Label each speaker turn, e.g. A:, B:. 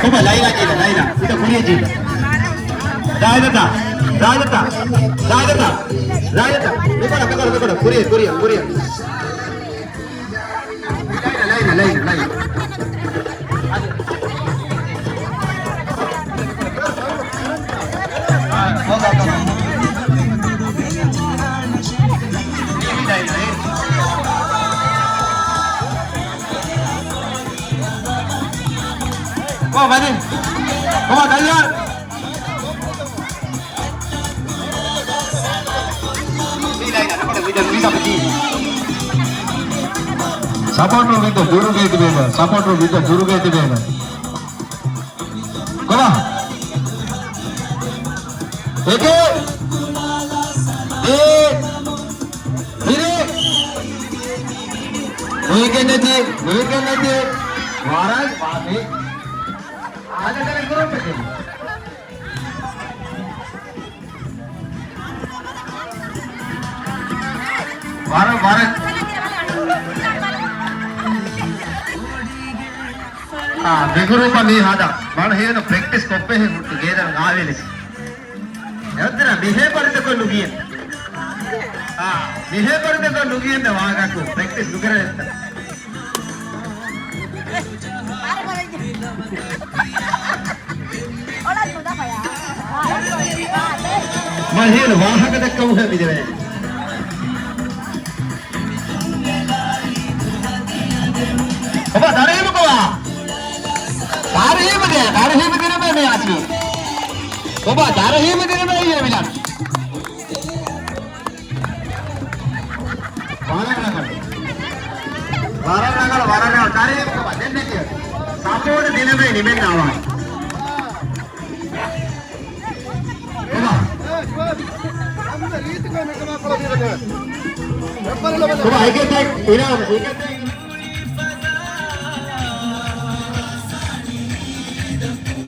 A: coba Laila kita kuliah kita. Rajata. Bekor, kuliah. Laila. Oh, Badin. Oh, tayar. Supporter with the Juru Gate Weaver. Come on. Take it. Weekend. Waran, Pati. Ada kan grup ini. Waran. Beguru pani hada. Mana he na practice koppe he together gavelis. Yadra behavior te ko lugiye. Behavior te ko lugiye na waga ko practice lugare. Mahir wahaka dakka muhe bidare. Oba darehim kowa. Darehim dire mein nahi aati. Oba darehim dire mein ye milan. Waranagal darehim kowa denne kiya. Support dine mein nimen awa. Oba I can take